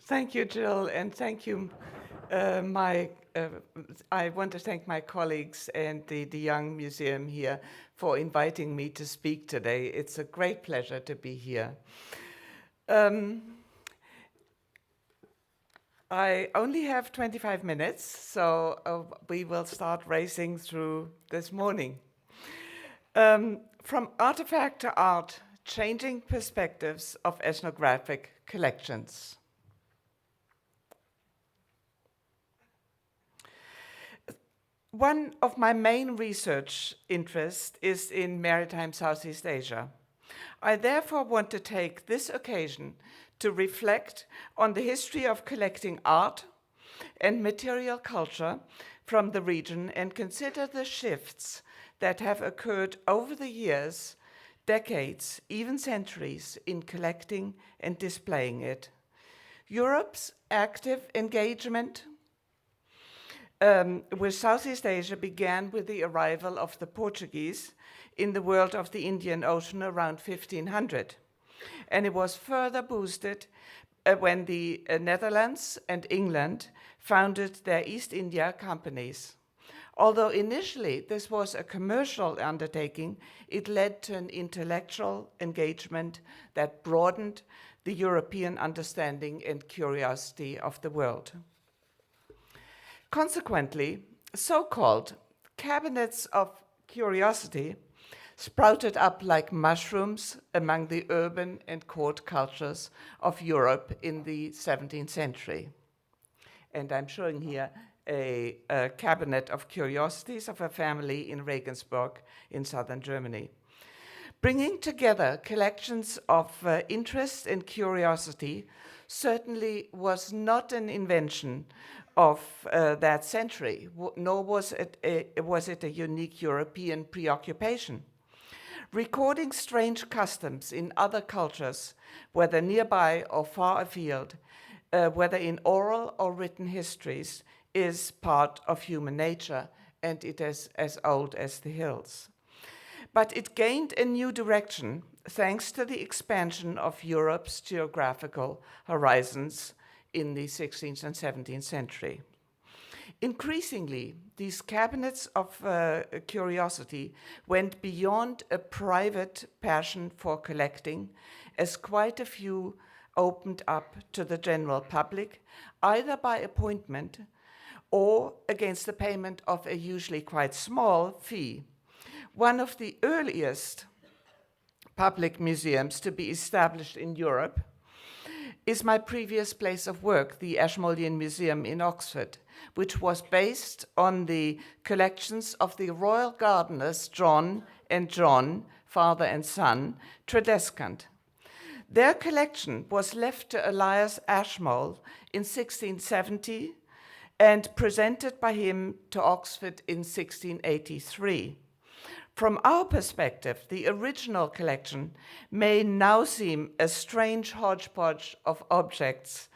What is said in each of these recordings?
Thank you, Jill, and thank you, I want to thank my colleagues and the Young Museum here for inviting me to speak today. It's a great pleasure to be here. I only have 25 minutes, so we will start racing through this morning. From artifact to art, changing perspectives of ethnographic collections. One of my main research interests is in maritime Southeast Asia. I therefore want to take this occasion to reflect on the history of collecting art and material culture from the region and consider the shifts that have occurred over the years, decades, even centuries in collecting and displaying it. Europe's active engagement with Southeast Asia began with the arrival of the Portuguese in the world of the Indian Ocean around 1500. And it was further boosted when the Netherlands and England founded their East India companies. Although initially this was a commercial undertaking, it led to an intellectual engagement that broadened the European understanding and curiosity of the world. Consequently, so-called cabinets of curiosity sprouted up like mushrooms among the urban and court cultures of Europe in the 17th century. And I'm showing here a cabinet of curiosities of a family in Regensburg in southern Germany. Bringing together collections of interest and curiosity certainly was not an invention of that century, nor was it a unique European preoccupation. Recording strange customs in other cultures, whether nearby or far afield, whether in oral or written histories, is part of human nature, and it is as old as the hills. But it gained a new direction thanks to the expansion of Europe's geographical horizons in the 16th and 17th century. Increasingly, these cabinets of curiosity went beyond a private passion for collecting, as quite a few opened up to the general public, either by appointment or against the payment of a usually quite small fee. One of the earliest public museums to be established in Europe is my previous place of work, the Ashmolean Museum in Oxford, which was based on the collections of the royal gardeners John and John, father and son, Tredescant. Their collection was left to Elias Ashmole in 1670 and presented by him to Oxford in 1683. From our perspective, the original collection may now seem a strange hodgepodge of objects,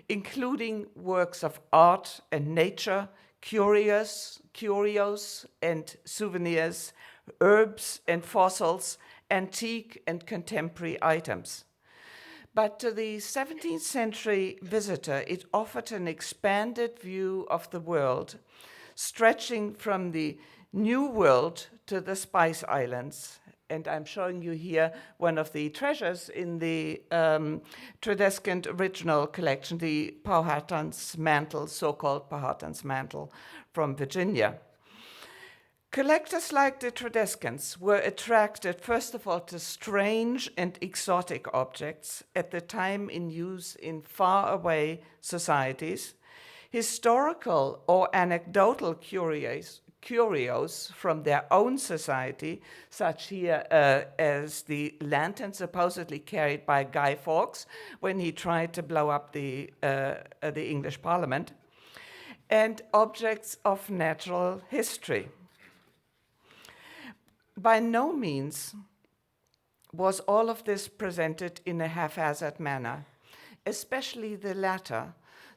including works of art and nature, curios and souvenirs, herbs and fossils, antique and contemporary items. But to the 17th century visitor, it offered an expanded view of the world, stretching from the New World to the Spice Islands. And I'm showing you here one of the treasures in the Tredescant original collection, the Powhatan's mantle, so-called Powhatan's mantle from Virginia. Collectors like the Tredescants were attracted, first of all, to strange and exotic objects at the time in use in faraway societies, historical or anecdotal curios from their own society, such here as the lantern supposedly carried by Guy Fawkes when he tried to blow up the English Parliament, and objects of natural history. By no means was all of this presented in a haphazard manner. Especially the latter,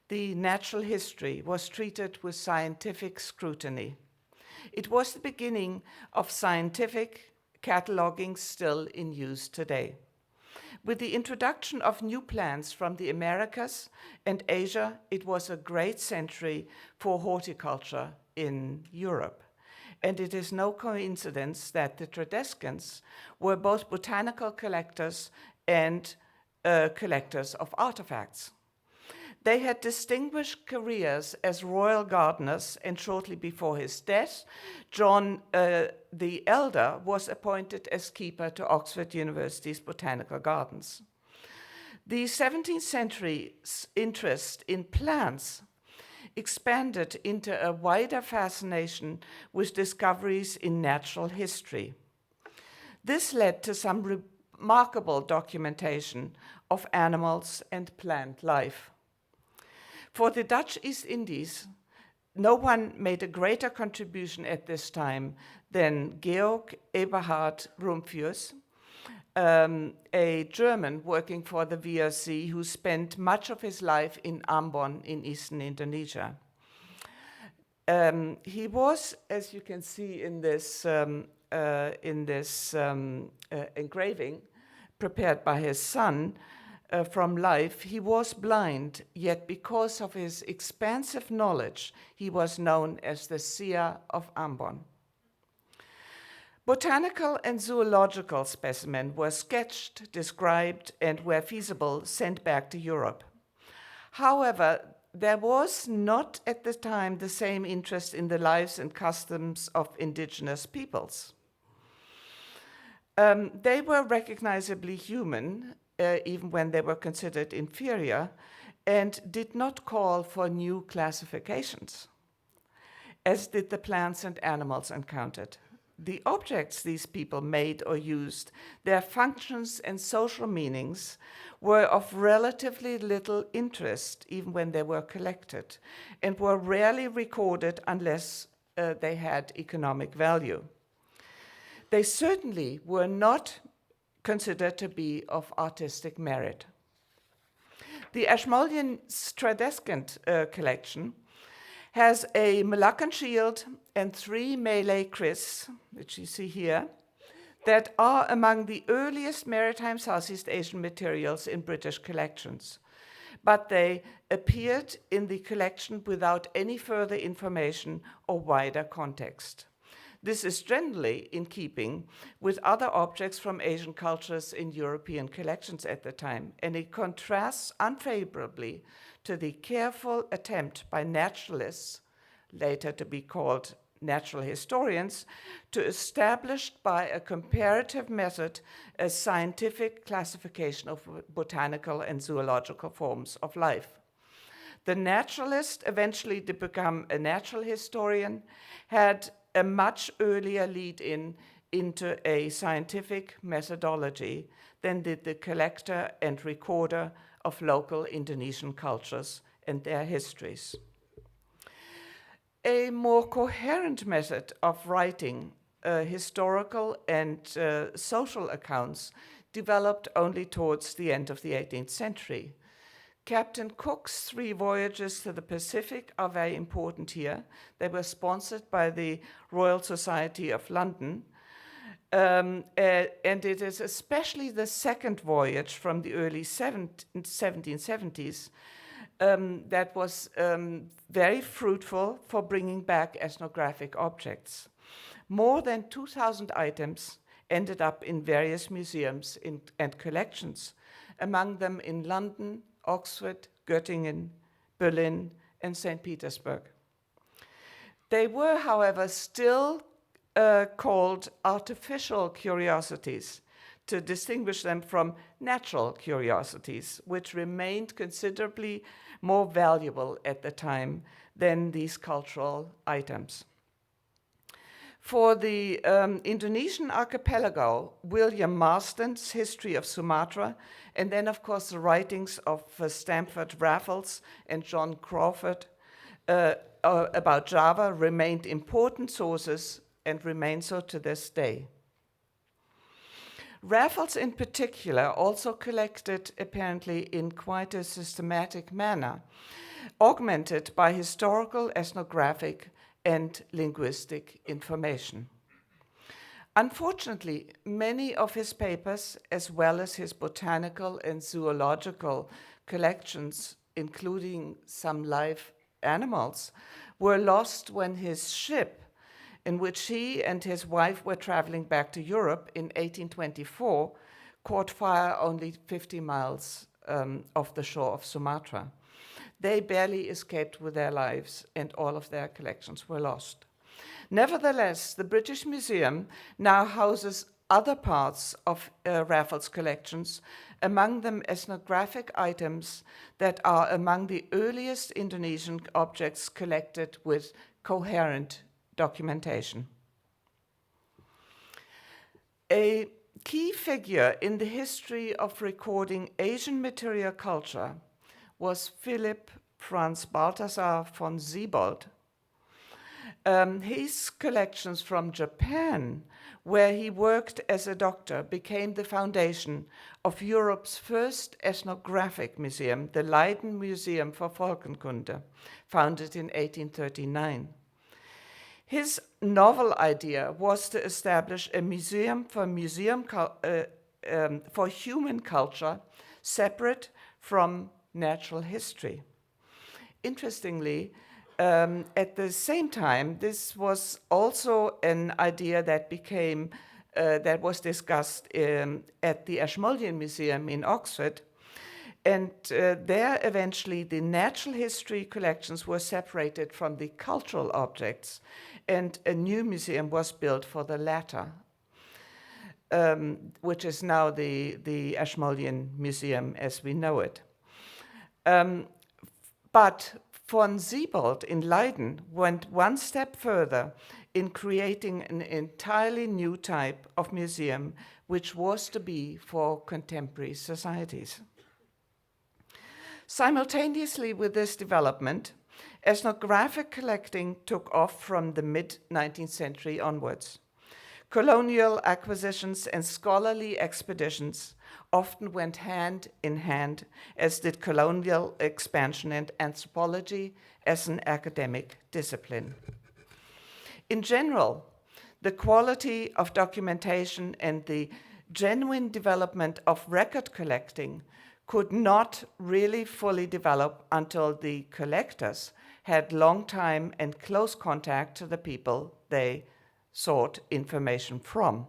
the natural history, was treated with scientific scrutiny. It was the beginning of scientific cataloging still in use today. With the introduction of new plants from the Americas and Asia, it was a great century for horticulture in Europe. And it is no coincidence that the Tredescans were both botanical collectors and collectors of artifacts. They had distinguished careers as royal gardeners, and shortly before his death, John the Elder was appointed as keeper to Oxford University's botanical gardens. The 17th century's interest in plants expanded into a wider fascination with discoveries in natural history. This led to some remarkable documentation of animals and plant life. For the Dutch East Indies, no one made a greater contribution at this time than Georg Eberhard Rumphius, a German working for the VOC who spent much of his life in Ambon in eastern Indonesia. He was, as you can see in this engraving prepared by his son, from life, he was blind, yet because of his expansive knowledge, he was known as the seer of Ambon. Botanical and zoological specimens were sketched, described, and where feasible, sent back to Europe. However, there was not at the time the same interest in the lives and customs of indigenous peoples. They were recognizably human, even when they were considered inferior, and did not call for new classifications, as did the plants and animals encountered. The objects these people made or used, their functions and social meanings, were of relatively little interest, even when they were collected, and were rarely recorded unless they had economic value. They certainly were not considered to be of artistic merit. The Ashmolean Tredescant collection has a Malaccan shield and 3 Malay kriss, which you see here, that are among the earliest maritime Southeast Asian materials in British collections. But they appeared in the collection without any further information or wider context. This is generally in keeping with other objects from Asian cultures in European collections at the time, and it contrasts unfavorably to the careful attempt by naturalists, later to be called natural historians, to establish by a comparative method a scientific classification of botanical and zoological forms of life. The naturalist, eventually to become a natural historian, had a much earlier lead-in into a scientific methodology than did the collector and recorder of local Indonesian cultures and their histories. A more coherent method of writing historical and social accounts developed only towards the end of the 18th century. Captain Cook's 3 voyages to the Pacific are very important here. They were sponsored by the Royal Society of London. And it is especially the second voyage from the early 1770s that was very fruitful for bringing back ethnographic objects. More than 2,000 items ended up in various museums and collections, among them in London, Oxford, Göttingen, Berlin, and St. Petersburg. They were, however, still called artificial curiosities to distinguish them from natural curiosities, which remained considerably more valuable at the time than these cultural items. For the Indonesian archipelago, William Marston's History of Sumatra, and then, of course, the writings of Stamford Raffles and John Crawford about Java remained important sources and remain so to this day. Raffles, in particular, also collected, apparently in quite a systematic manner, augmented by historical, ethnographic, and linguistic information. Unfortunately, many of his papers, as well as his botanical and zoological collections, including some live animals, were lost when his ship, in which he and his wife were traveling back to Europe in 1824, caught fire only 50 miles off the shore of Sumatra. They barely escaped with their lives, and all of their collections were lost. Nevertheless, the British Museum now houses other parts of Raffles' collections, among them ethnographic items that are among the earliest Indonesian objects collected with coherent documentation. A key figure in the history of recording Asian material culture was Philipp Franz Balthasar von Siebold. His collections from Japan, where he worked as a doctor, became the foundation of Europe's first ethnographic museum, the Leiden Museum for Volkenkunde, founded in 1839. His novel idea was to establish a museum for human culture, separate from natural history. Interestingly, at the same time, this was also an idea that was discussed at the Ashmolean Museum in Oxford. And there, eventually, the natural history collections were separated from the cultural objects, and a new museum was built for the latter, which is now the Ashmolean Museum as we know it. But von Siebold in Leiden went one step further in creating an entirely new type of museum, which was to be for contemporary societies. Simultaneously with this development, ethnographic collecting took off from the mid-19th century onwards. Colonial acquisitions and scholarly expeditions often went hand in hand, as did colonial expansion and anthropology as an academic discipline. In general, the quality of documentation and the genuine development of record collecting could not really fully develop until the collectors had long time and close contact to the people they sought information from.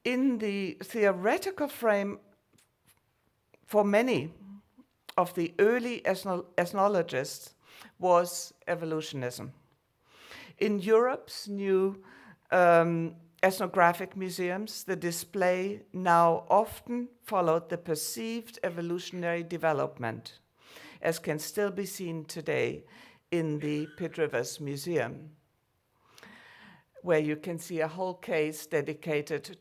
In the theoretical frame, for many of the early ethnologists was evolutionism. In Europe's new ethnographic museums, the display now often followed the perceived evolutionary development, as can still be seen today in the Pitt Rivers Museum, where you can see a whole case dedicated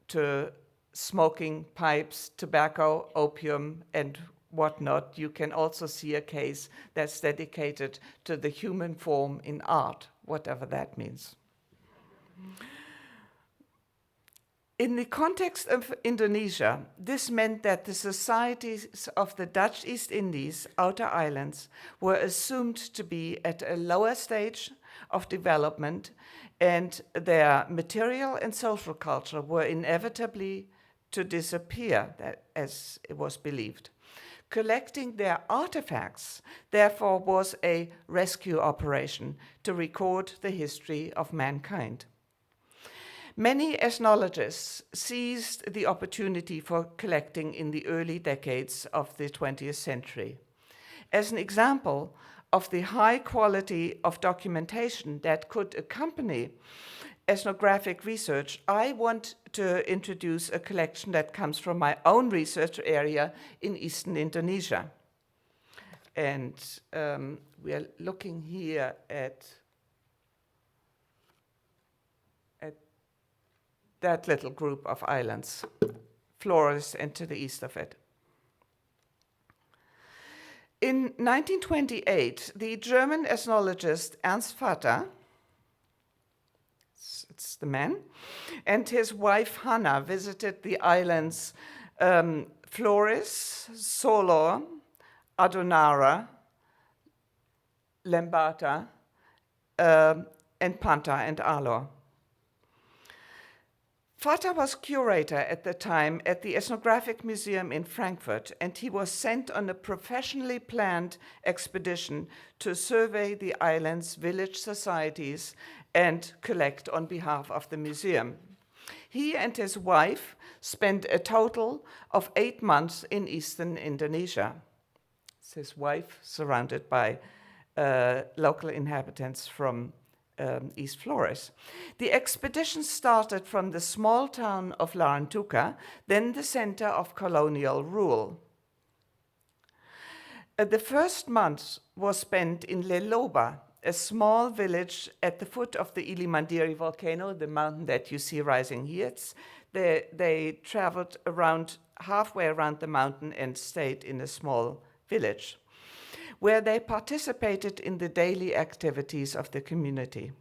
to smoking pipes, tobacco, opium, and whatnot. You can also see a case that's dedicated to the human form in art, whatever that means. In the context of Indonesia, this meant that the societies of the Dutch East Indies, outer islands, were assumed to be at a lower stage of development, and their material and social culture were inevitably to disappear, as it was believed. Collecting their artifacts, therefore, was a rescue operation to record the history of mankind. Many ethnologists seized the opportunity for collecting in the early decades of the 20th century. As an example of the high quality of documentation that could accompany ethnographic research, I want to introduce a collection that comes from my own research area in eastern Indonesia. And we are looking here at that little group of islands, Flores and to the east of it. In 1928, the German ethnologist Ernst Vater, it's the man, and his wife Hannah visited the islands Flores, Solor, Adonara, Lembata, and Panta and Alor. Vater was curator at the time at the Ethnographic Museum in Frankfurt, and he was sent on a professionally planned expedition to survey the island's village societies and collect on behalf of the museum. He and his wife spent a total of 8 months in eastern Indonesia. It's his wife surrounded by local inhabitants from East Flores. The expedition started from the small town of Larantuka, then the center of colonial rule. The first month was spent in Leloba, a small village at the foot of the Ilimandiri volcano, the mountain that you see rising here. They traveled halfway around the mountain and stayed in a small village, where they participated in the daily activities of the community.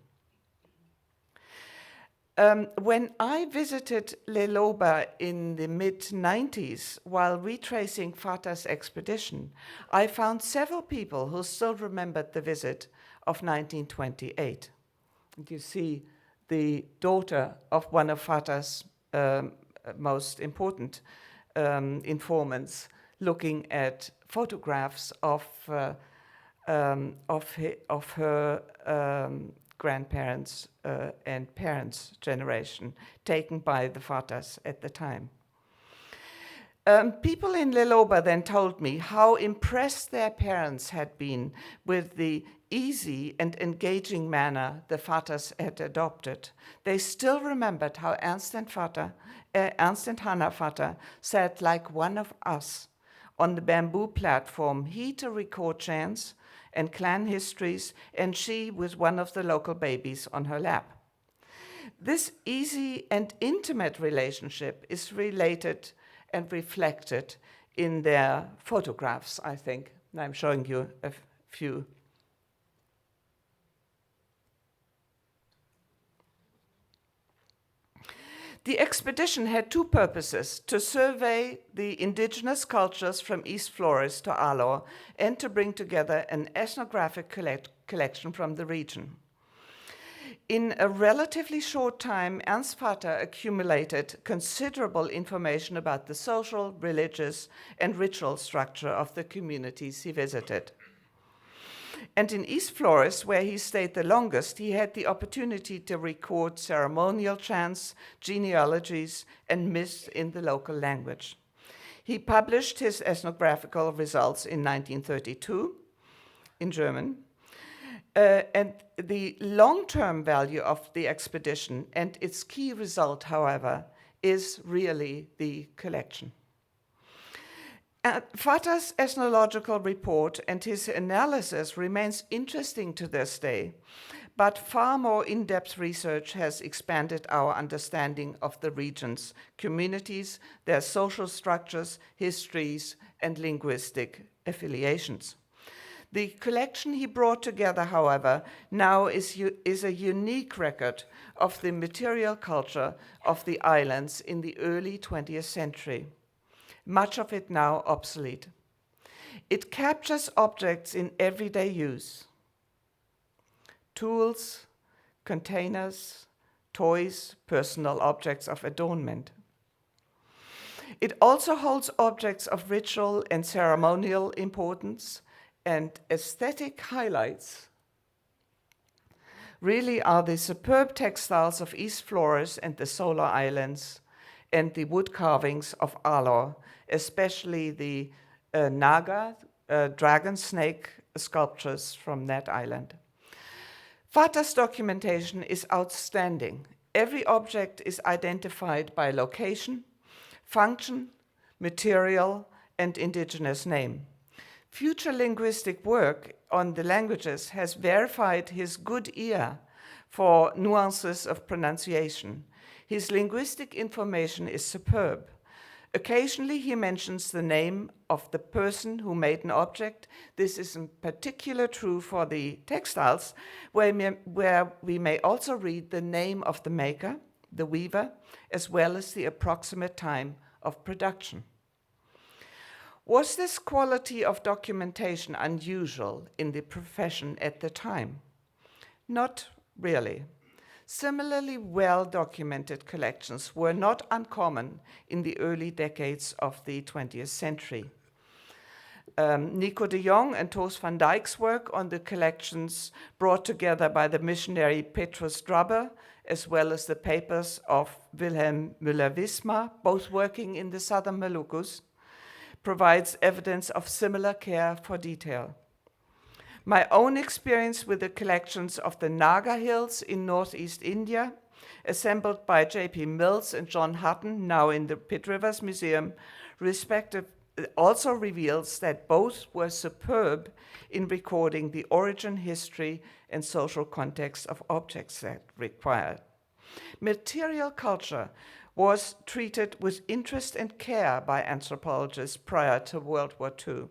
When I visited Leloba in the mid-90s, while retracing Vater's expedition, I found several people who still remembered the visit of 1928. And you see the daughter of one of Vater's most important informants looking at photographs of her grandparents' and parents' generation taken by the Vaters at the time. People in Leloba then told me how impressed their parents had been with the easy and engaging manner the Vaters had adopted. They still remembered how Ernst and Hannah Vater sat like one of us on the bamboo platform, he to record chants and clan histories, and she with one of the local babies on her lap. This easy and intimate relationship is related and reflected in their photographs, I think. And I'm showing you a few. The expedition had two purposes: to survey the indigenous cultures from East Flores to Alor and to bring together an ethnographic collection from the region. In a relatively short time, Ernst Vater accumulated considerable information about the social, religious, and ritual structure of the communities he visited. And in East Flores, where he stayed the longest, he had the opportunity to record ceremonial chants, genealogies, and myths in the local language. He published his ethnographical results in 1932 in German. And the long-term value of the expedition and its key result, however, is really the collection. Vater's ethnological report and his analysis remains interesting to this day, but far more in-depth research has expanded our understanding of the region's communities, their social structures, histories, and linguistic affiliations. The collection he brought together, however, now is a unique record of the material culture of the islands in the early 20th century. Much of it now obsolete. It captures objects in everyday use: tools, containers, toys, personal objects of adornment. It also holds objects of ritual and ceremonial importance, and aesthetic highlights really are the superb textiles of East Flores and the Solar Islands, and the wood carvings of Alor, especially the Naga, dragon snake sculptures from that island. Vater's documentation is outstanding. Every object is identified by location, function, material, and indigenous name. Future linguistic work on the languages has verified his good ear for nuances of pronunciation. His linguistic information is superb. Occasionally, he mentions the name of the person who made an object. This is in particular true for the textiles, where we may also read the name of the maker, the weaver, as well as the approximate time of production. Was this quality of documentation unusual in the profession at the time? Not really. Similarly well-documented collections were not uncommon in the early decades of the 20th century. Nico de Jong and Toos van Dijk's work on the collections brought together by the missionary Petrus Drabbe, as well as the papers of Wilhelm Müller-Wismar, both working in the southern Malukus, provides evidence of similar care for detail. My own experience with the collections of the Naga Hills in northeast India, assembled by J.P. Mills and John Hutton, now in the Pitt Rivers Museum, also reveals that both were superb in recording the origin, history, and social context of objects that required. Material culture was treated with interest and care by anthropologists prior to World War II.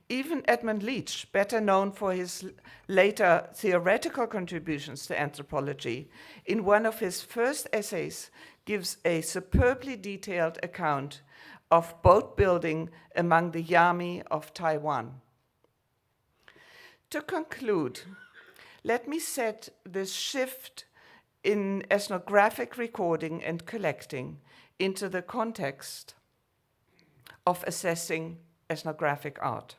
Even Edmund Leach, better known for his later theoretical contributions to anthropology, in one of his first essays gives a superbly detailed account of boat building among the Yami of Taiwan. To conclude, let me set this shift in ethnographic recording and collecting into the context of assessing ethnographic art.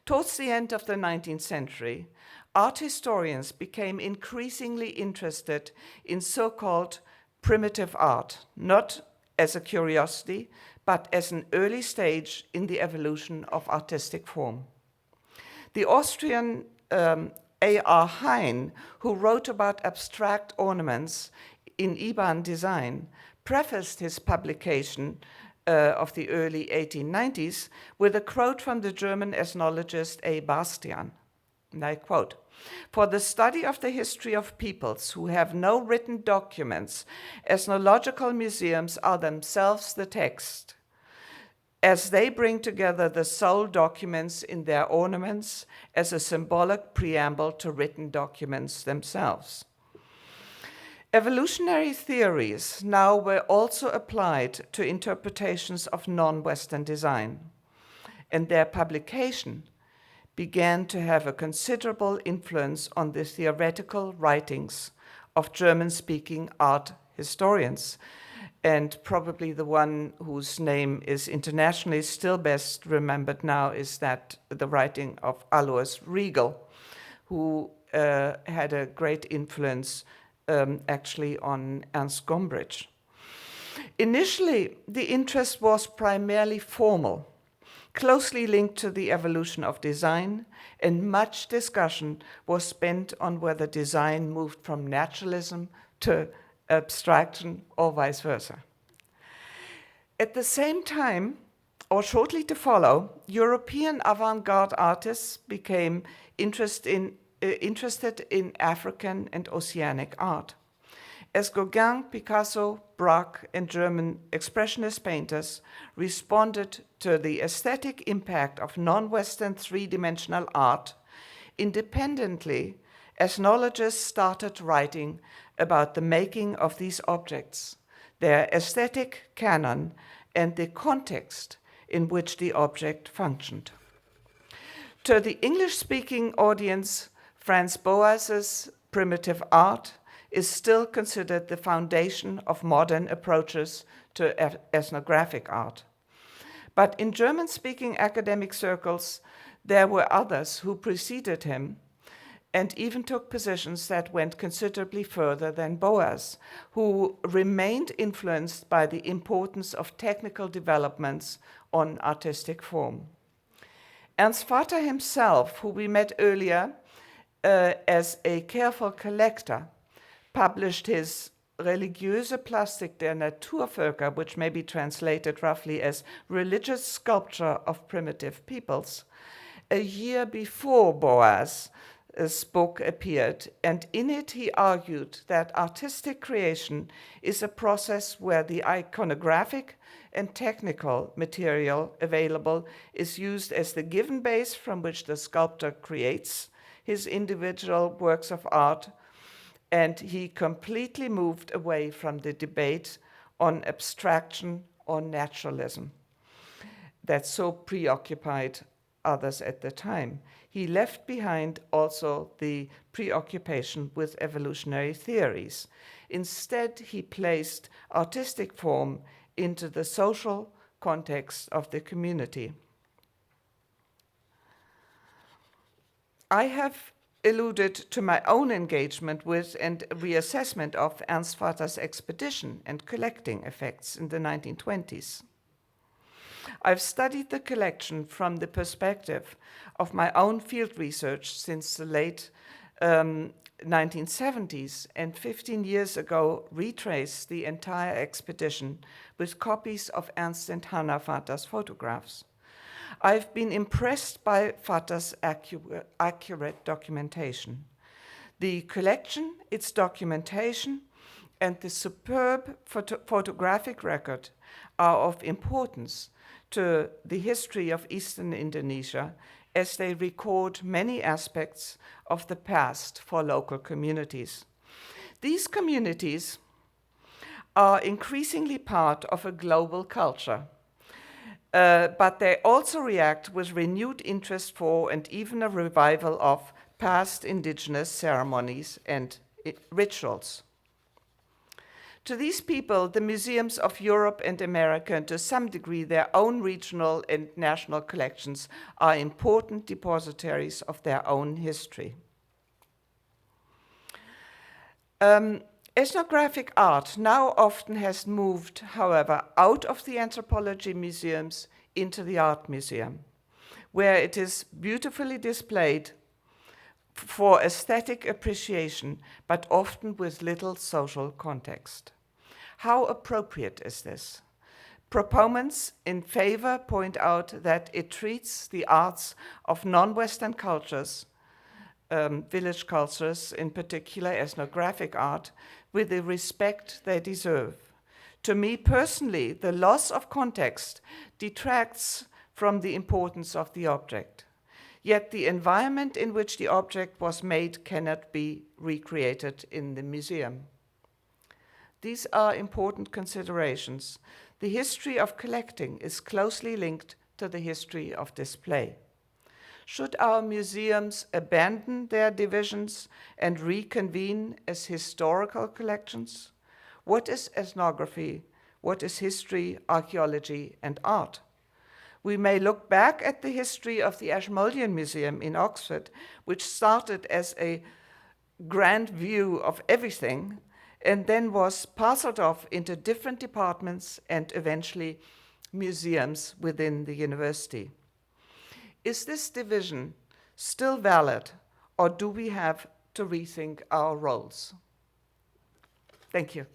Towards the end of the 19th century, art historians became increasingly interested in so-called primitive art, not as a curiosity, but as an early stage in the evolution of artistic form. The Austrian A.R. Hein, who wrote about abstract ornaments in Iban design, prefaced his publication of the early 1890s with a quote from the German ethnologist A. Bastian, and I quote, "For the study of the history of peoples who have no written documents, ethnological museums are themselves the text, as they bring together the sole documents in their ornaments as a symbolic preamble to written documents themselves." Evolutionary theories now were also applied to interpretations of non-Western design, and their publication began to have a considerable influence on the theoretical writings of German-speaking art historians, and probably the one whose name is internationally still best remembered now is that the writing of Alois Riegel, who had a great influence actually on Ernst Gombrich. Initially, the interest was primarily formal, closely linked to the evolution of design, and much discussion was spent on whether design moved from naturalism to abstraction or vice versa. At the same time, or shortly to follow, European avant-garde artists became interested in African and Oceanic art. As Gauguin, Picasso, Braque, and German expressionist painters responded to the aesthetic impact of non-Western three-dimensional art, independently, ethnologists started writing about the making of these objects, their aesthetic canon, and the context in which the object functioned. To the English-speaking audience, Franz Boas's primitive art is still considered the foundation of modern approaches to ethnographic art. But in German-speaking academic circles, there were others who preceded him and even took positions that went considerably further than Boas, who remained influenced by the importance of technical developments on artistic form. Ernst Vater himself, who we met earlier as a careful collector, published his Religiöse Plastik der Naturvölker, which may be translated roughly as Religious Sculpture of Primitive Peoples, a year before Boas' book appeared, and in it he argued that artistic creation is a process where the iconographic and technical material available is used as the given base from which the sculptor creates his individual works of art, and he completely moved away from the debate on abstraction or naturalism that so preoccupied others at the time. He left behind also the preoccupation with evolutionary theories. Instead, he placed artistic form into the social context of the community. I have alluded to my own engagement with and reassessment of Ernst Vater's expedition and collecting effects in the 1920s. I've studied the collection from the perspective of my own field research since the late 1970s, and 15 years ago retraced the entire expedition with copies of Ernst and Hannah Vater's photographs. I've been impressed by Vater's accurate documentation. The collection, its documentation, and the superb photographic record are of importance to the history of Eastern Indonesia, as they record many aspects of the past for local communities. These communities are increasingly part of a global culture. But they also react with renewed interest for and even a revival of past indigenous ceremonies and rituals. To these people, the museums of Europe and America, and to some degree their own regional and national collections, are important depositories of their own history. Ethnographic art now often has moved, however, out of the anthropology museums into the art museum, where it is beautifully displayed for aesthetic appreciation, but often with little social context. How appropriate is this? Proponents in favor point out that it treats the arts of non-Western cultures, village cultures, in particular ethnographic art, with the respect they deserve. To me personally, the loss of context detracts from the importance of the object. Yet the environment in which the object was made cannot be recreated in the museum. These are important considerations. The history of collecting is closely linked to the history of display. Should our museums abandon their divisions and reconvene as historical collections? What is ethnography? What is history, archaeology, and art? We may look back at the history of the Ashmolean Museum in Oxford, which started as a grand view of everything and then was parceled off into different departments and eventually museums within the university. Is this division still valid, or do we have to rethink our roles? Thank you.